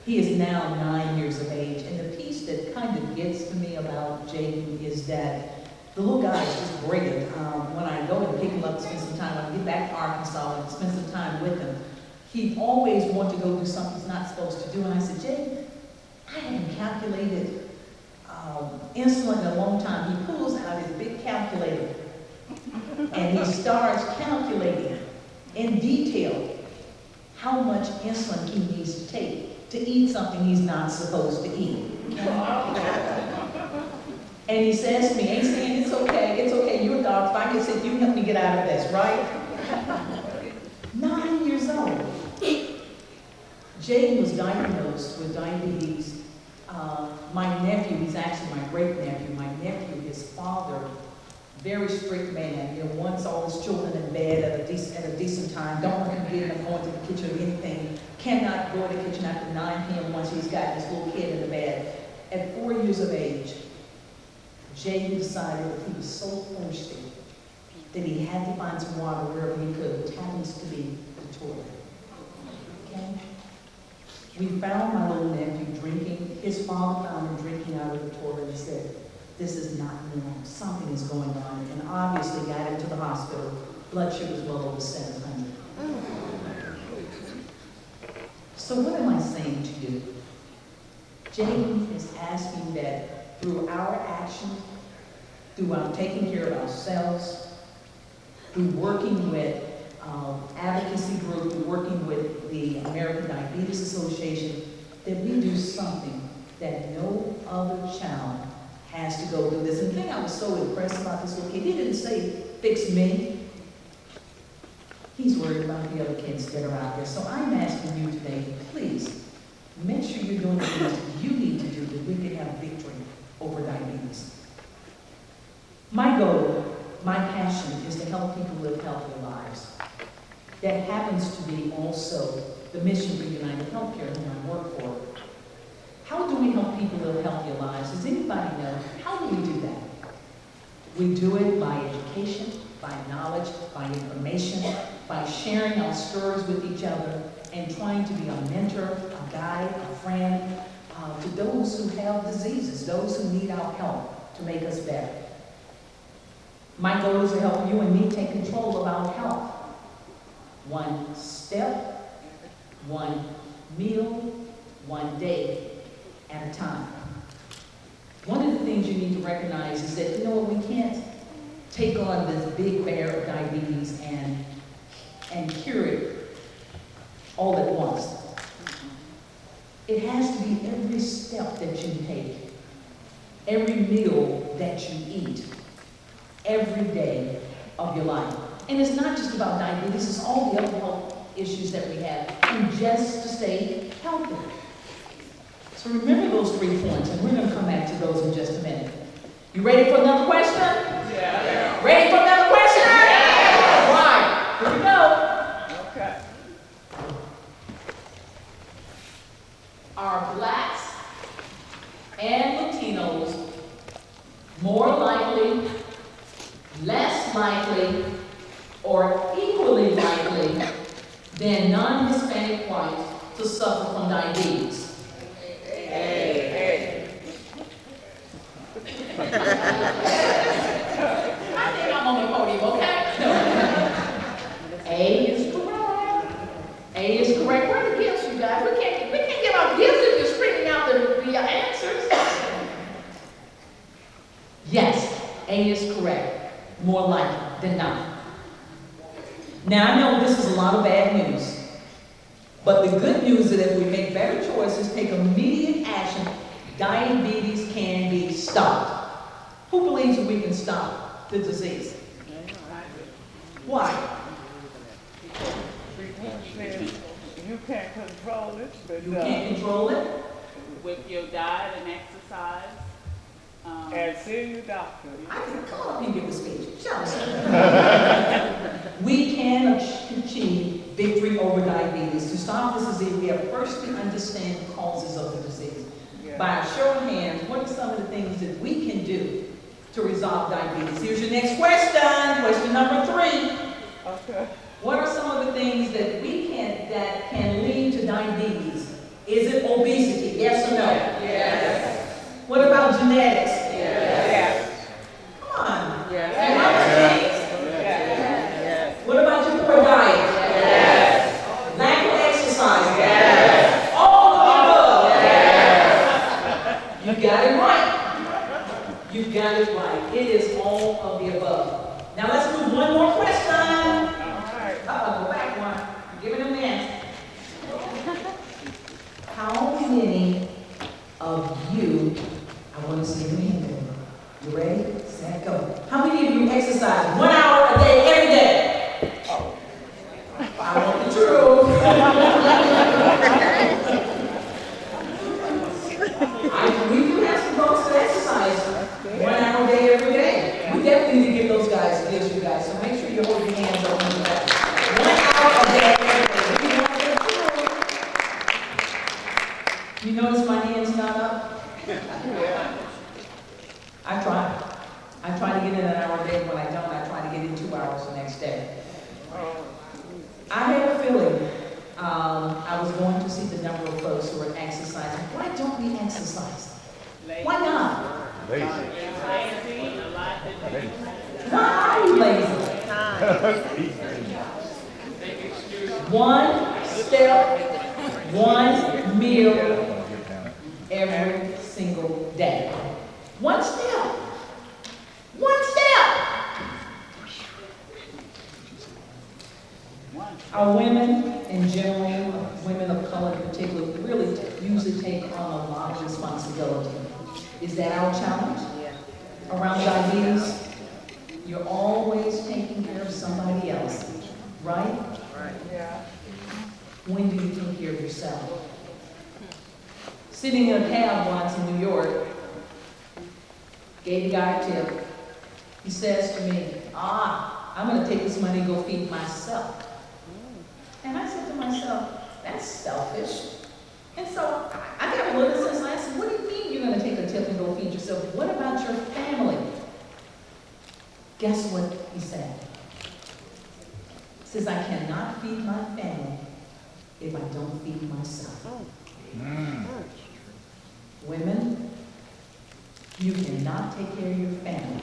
He is now 9 years of age, and the piece that kind of gets to me about Jaden is that the little guy is just brilliant. When I go and pick him up to spend some time, when I get back to Arkansas and spend some time with him, he always wants to go do something he's not supposed to do. And I said, Jaden, I haven't calculated insulin in a long time. He pulls out his big calculator and he starts calculating in detail how much insulin he needs to take to eat something he's not supposed to eat. And he says to me, ain't saying it's okay, you're a doctor, if I can say, you can help me get out of this, right? 9 years old. Jaden was diagnosed with diabetes. My nephew, he's actually my great-nephew, his father, very strict man, wants all his children in bed at a decent time, don't want him getting up going to the kitchen or anything, cannot go to the kitchen after 9 p.m. once he's got his little kid in the bed. At 4 years of age, Jaden decided that he was so thirsty that he had to find some water wherever he could, which happens to be the toilet. Okay? We found my little nephew drinking. His father found him drinking out of the toilet and said, this is not normal. Something is going on. And obviously got him to the hospital. Blood sugar was well over 700. So what am I saying to you? Jaden is asking that through our actions, through our taking care of ourselves, through working with advocacy group, through working with the American Diabetes Association, that we do something that no other child has to go through this. And the thing I was so impressed about this little kid, he didn't say, fix me. He's worried about the other kids that are out there. So I'm asking you today, please, make sure you're doing the things that you need to do that we can have victory over diabetes. My goal, my passion is to help people live healthier lives. That happens to be also the mission for UnitedHealthcare, whom I work for. How do we help people live healthier lives? Does anybody know? How do we do that? We do it by education, by knowledge, by information, by sharing our stories with each other, and trying to be a mentor, a guide, a friend, to those who have diseases, those who need our help to make us better. My goal is to help you and me take control of our health. One step, one meal, one day at a time. One of the things you need to recognize is that, we can't take on this big bear of diabetes and cure it all at once. It has to be every step that you take, every meal that you eat, every day of your life. And it's not just about diabetes, it's all the other health issues that we have, and just to stay healthy. So remember those 3 points, and we're going to come back to those in just a minute. You ready for another question? Yeah. Ready for another question? Yeah. All right, here we go. Okay. Are blacks and Latinos more likely, less likely, or equally likely than non-Hispanic whites to suffer from diabetes? I think I'm on the podium, okay? A is correct. A is correct. Where are the gifts, you guys? We can't give out gifts if you're screaming out the answers. Yes, A is correct. More likely than not. Now, I know this is a lot of bad news, but the good news is that if we make better choices, take immediate action, diabetes can be stopped. Who believes that we can stop the disease? Why? You can't control it, but You can't control it? With your diet and exercise. and see your doctor. I can come up and give a speech. Shut up. We can achieve victory over diabetes. To stop this disease, we have first to understand the causes of the disease. Yeah. By a show of hands, what are some of the things that we can do to resolve diabetes? Here's your next question. Question number 3. Okay. What are some of the things that that can lead to diabetes? Is it obesity? it right. It is all of the above. Now let's do one more question. All right. Go back one. I'm giving them the answer. How many of you, I want to see your hand go. You ready? Set, go. How many of you exercise 1 hour a day, every day? Oh. I want the truth. We do have some folks that exercise 1 hour a day, every day. We definitely need to give those guys gifts, you guys. So make sure you hold your hands up on that. 1 hour a day, every day. You notice my hand's not up? I try. I try to get in an hour a day. When I don't, I try to get in 2 hours the next day. I had a feeling I was going to see the number of folks who are exercising. Why don't we exercise? Why not? Lazy, a lot to do. Why are you lazy? One step, one meal every single day. One step. One step. Our women in general, women of color in particular, really usually take on a lot of responsibility. Is that our challenge? Around diabetes, you're always taking care of somebody else, right? Yeah. When do you take care of yourself? Sitting in a cab once in New York, gave the guy a tip. He says to me, I'm going to take this money and go feed myself. And I said to myself, that's selfish. And so I got a little sense. I said, what do you mean you're going to take a tip and go feed yourself? What about your family? Guess what he said? He says, I cannot feed my family if I don't feed myself. Women, you cannot take care of your family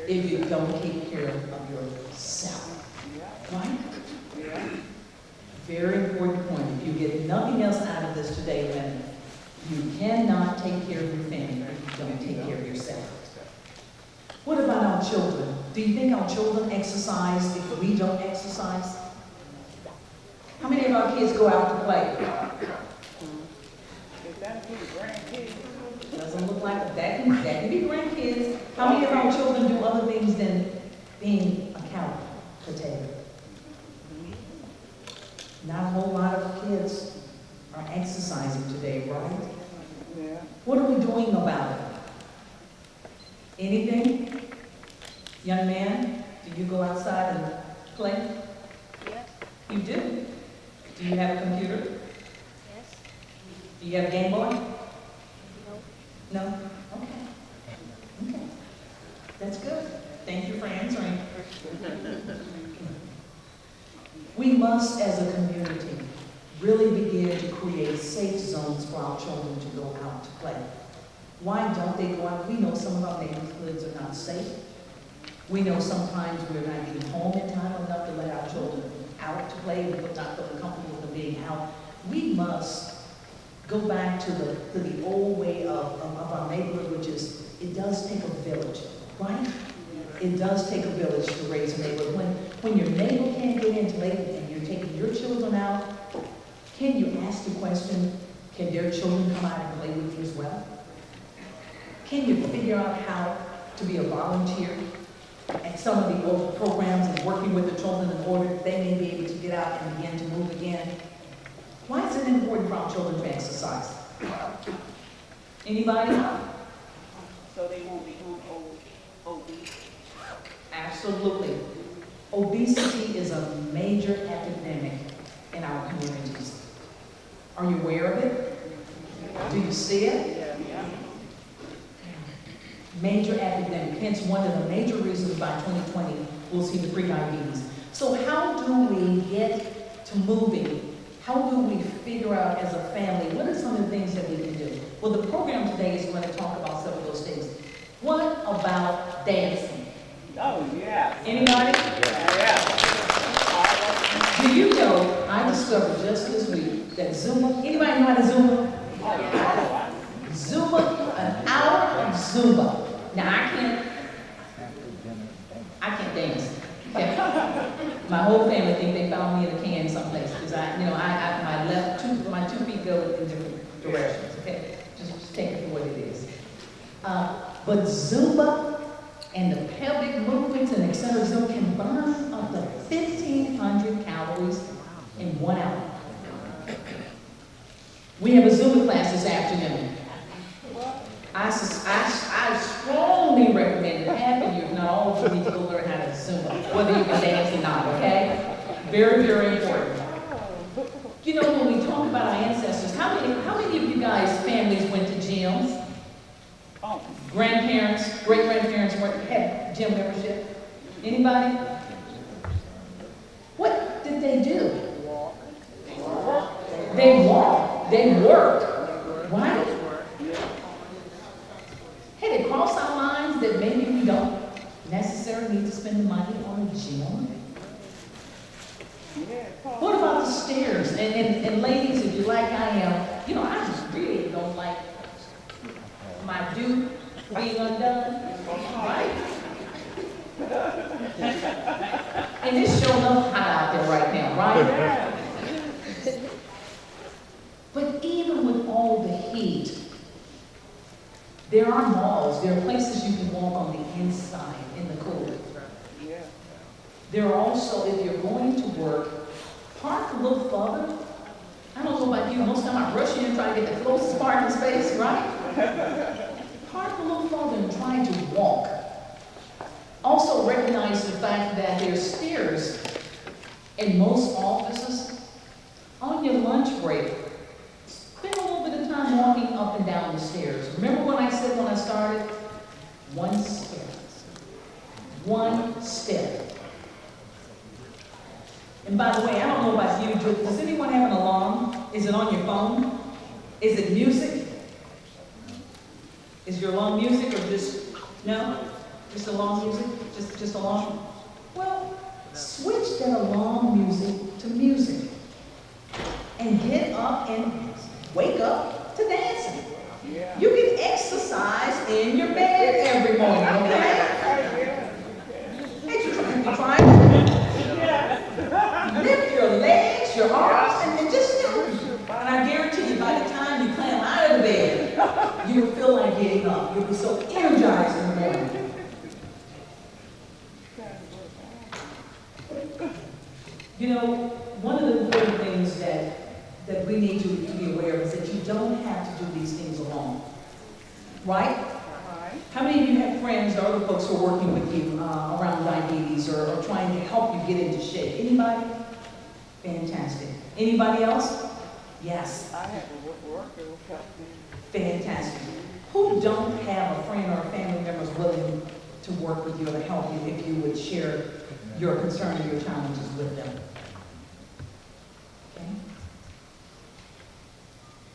if you don't take care of yourself. Right? Yeah. Very important point. If you get nothing else out of this today, women, you cannot take care of your family if you don't take care of yourself. What about our children? Do you think our children exercise if we don't exercise? How many of our kids go out to play? Is that who the grandkids? Doesn't look like that can be grandkids. How many of our children do other things than being a couch potato? Not a whole lot of kids are exercising today, right? Yeah. What are we doing about it? Anything? Young man, do you go outside and play? Yes. You do? Do you have a computer? Yes. Do you have a Game Boy? No. No? Okay. Okay. That's good. Thank you for answering. We must, as a community, really begin to create safe zones for our children to go out to play. Why don't they go out? We know some of our neighborhoods are not safe. We know sometimes we're not even home in time enough to let our children out to play. We're not feeling comfortable with them being out. We must go back to the old way of our neighborhood, which is it does take a village, right? It does take a village to raise a neighborhood. When your neighbor can't get into late and you're taking your children out, can you ask the question, can their children come out and play with you as well? Can you figure out how to be a volunteer at some of the old programs and working with the children in order that they may be able to get out and begin to move again? Why is it important for our children to exercise? Anybody? So they won't become obese. Absolutely. Obesity is a major epidemic in our communities. Are you aware of it? Do you see it? Yeah. Major epidemic. Hence, one of the major reasons by 2020 we'll see the pre-diabetes. So how do we get to moving? How do we figure out as a family, what are some of the things that we can do? Well, the program today is going to talk about some of those things. What about dancing? Oh, yeah. Anybody? Yeah. Do you know, I discovered just this week that Zumba, anybody know how to Zumba? Zumba, an hour of Zumba Now I can't dance. Okay? My whole family think they found me in a can someplace because my two feet go in different directions. Okay, just take it for what it is. But Zumba and the pelvic movements and et cetera can burn up to 1,500 calories in 1 hour. We have a Zumba class this afternoon. I strongly recommend that half of you, if not all of you, need to go learn how to Zumba, whether you can dance or not, okay? Very, very important. You know, when we talk about our ancestors, how many of you guys' families went to gyms? Grandparents, great-grandparents had gym membership? Anybody? What did they do? They walked. They worked. Right? Hey, they cross our minds that maybe we don't necessarily need to spend the money on a gym. What about the stairs? And ladies, if you like I am, you know, I just really don't like my dude being undone, right? And it's showing up hot out there right now, right? But even with all the heat, there are malls, there are places you can walk on the inside in the cool. There are also, if you're going to work, park a little further. I don't know about you, most of the time I rush in and try to get the closest parking space, right? Park a little further and try to walk. Also recognize the fact that there's stairs in most offices. On your lunch break, spend a little bit of time walking up and down the stairs. Remember what I said when I started? One step. One step. And by the way, I don't know about you, does anyone have an alarm? Is it on your phone? Is it music? Is your alarm music or just, no? Just alarm music? Just alarm? Well, switch that alarm music to music. And get up and wake up to dancing. Yeah. You can exercise in your bed every morning, okay? Hey, you try it? Lift your legs, your arms, and just, you know, and I guarantee you by the time you climb out of the bed, you will feel like getting up. You'll be so energized in the morning. You know, one of the important things that we need to be aware of is that you don't have to do these things alone. Right? How many of you have friends or other folks who are working with you around diabetes or trying to help you get into shape? Anybody? Fantastic. Anybody else? Yes. I have a worker who helped me. Fantastic. Who don't have a friend or a family member willing to work with you or to help you if you would share your concern or your challenges with them? Okay.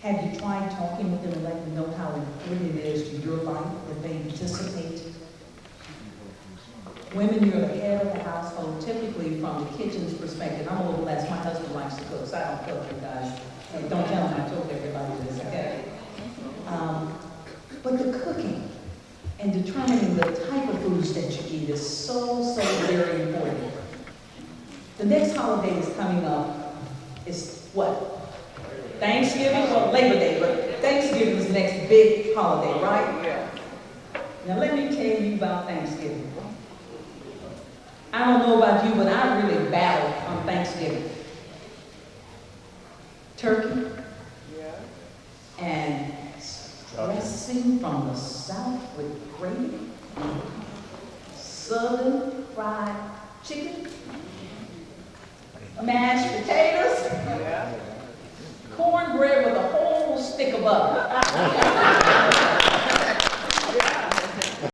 Have you tried talking with them and letting them know how important it is to your life that they participate? Women, you're the head of the household, typically from the kitchen's perspective. I'm a little less. My husband likes to cook, so I don't cook, you guys. Don't tell him I told everybody this, okay? But the cooking and determining the type of foods that you eat is so very important. The next holiday is coming up is what? Thanksgiving? Well, Labor Day, but Thanksgiving is the next big holiday, right? Yeah. Now let me tell you about Thanksgiving. I don't know about you, but I really battled on Thanksgiving. Turkey. Yeah. And dressing from the South with gravy. Southern fried chicken. Mashed potatoes. Yeah. Cornbread with a whole stick of butter.